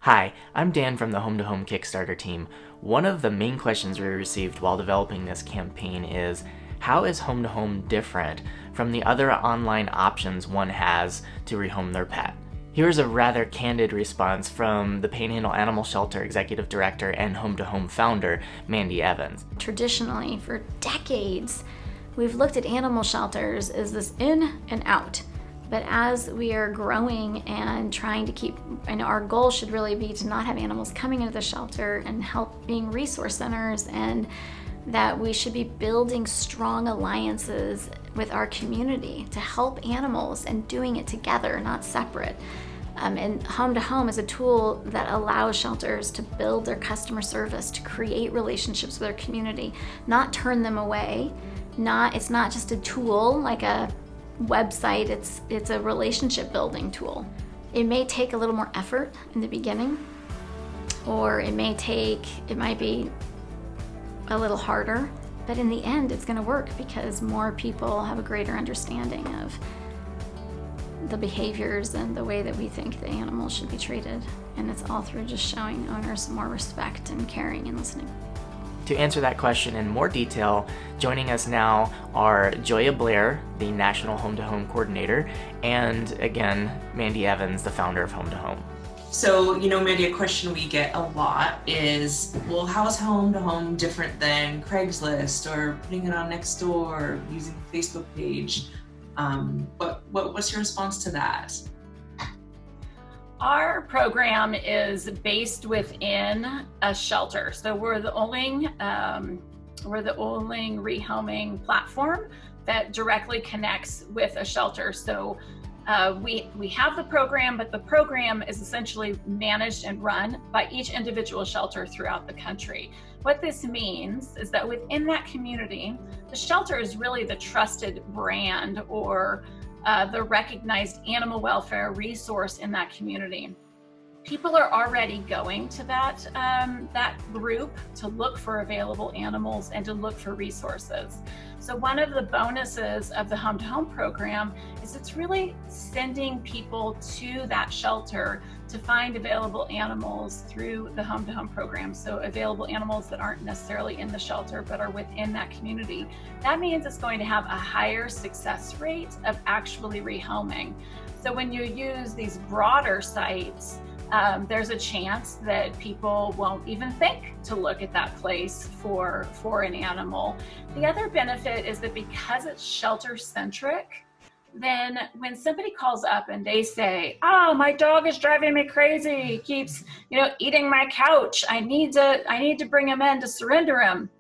Hi, I'm Dan from the Home to Home Kickstarter team. One of the main questions we received while developing this campaign is, how is Home to Home different from the other online options one has to rehome their pet? Here's a rather candid response from the Panhandle Animal Shelter Executive Director and Home to Home founder, Mandy Evans. Traditionally, for decades, we've looked at animal shelters as this in and out. But as we are growing and trying to keep, and our goal should really be to not have animals coming into the shelter and help being resource centers, and that we should be building strong alliances with our community to help animals and doing it together, not separate. And Home to Home is a tool that allows shelters to build their customer service, to create relationships with their community, not turn them away. It's not just a tool like a website, it's a relationship building tool. It may take a little more effort in the beginning, or it might be a little harder, but in the end it's going to work because more people have a greater understanding of the behaviors and the way that we think the animals should be treated. And it's all through just showing owners more respect and caring and listening. To answer that question in more detail, joining us now are Joya Blair, the National Home to Home Coordinator, and again, Mandy Evans, the founder of Home to Home. So, Mandy, a question we get a lot is, well, how is Home to Home different than Craigslist or putting it on Nextdoor or using the Facebook page? What's your response to that? Our program is based within a shelter. So we're the only rehoming platform that directly connects with a shelter. So we have the program, but the program is essentially managed and run by each individual shelter throughout the country. What this means is that within that community, the shelter is really the trusted brand or the recognized animal welfare resource in that community. People are already going to that group to look for available animals and to look for resources. So one of the bonuses of the Home to Home program is it's really sending people to that shelter to find available animals through the Home to Home program. So available animals that aren't necessarily in the shelter but are within that community. That means it's going to have a higher success rate of actually rehoming. So when you use these broader sites, there's a chance that people won't even think to look at that place for an animal. The other benefit is that because it's shelter-centric, then when somebody calls up and they say, oh, my dog is driving me crazy, he keeps eating my couch, I need to bring him in to surrender him,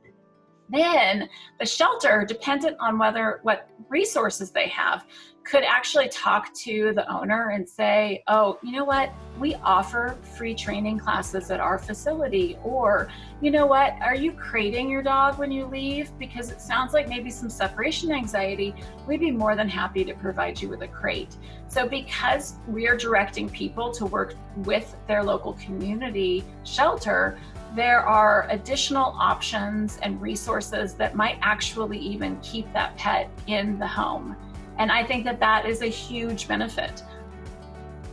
then the shelter, dependent on what resources they have, could actually talk to the owner and say, oh, you know what, we offer free training classes at our facility, or you know what, are you crating your dog when you leave? Because it sounds like maybe some separation anxiety. We'd be more than happy to provide you with a crate. So because we are directing people to work with their local community shelter, there are additional options and resources that might actually even keep that pet in the home. And I think that is a huge benefit.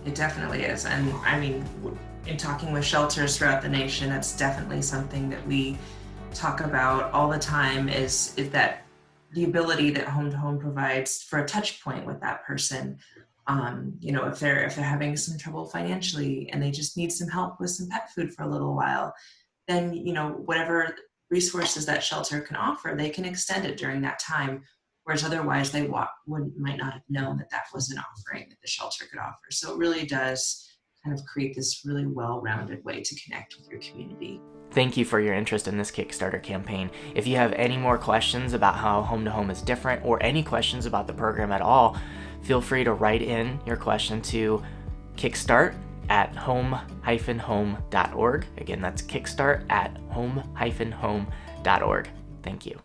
It definitely is. And I mean, in talking with shelters throughout the nation, that's definitely something that we talk about all the time is that the ability that Home to Home provides for a touch point with that person. If they're having some trouble financially and they just need some help with some pet food for a little while, then, whatever resources that shelter can offer, they can extend it during that time. Whereas otherwise they might not have known that was an offering that the shelter could offer. So it really does kind of create this really well-rounded way to connect with your community. Thank you for your interest in this Kickstarter campaign. If you have any more questions about how Home to Home is different, or any questions about the program at all, feel free to write in your question to kickstart@home-home.org. Again, that's kickstart@home-home.org. Thank you.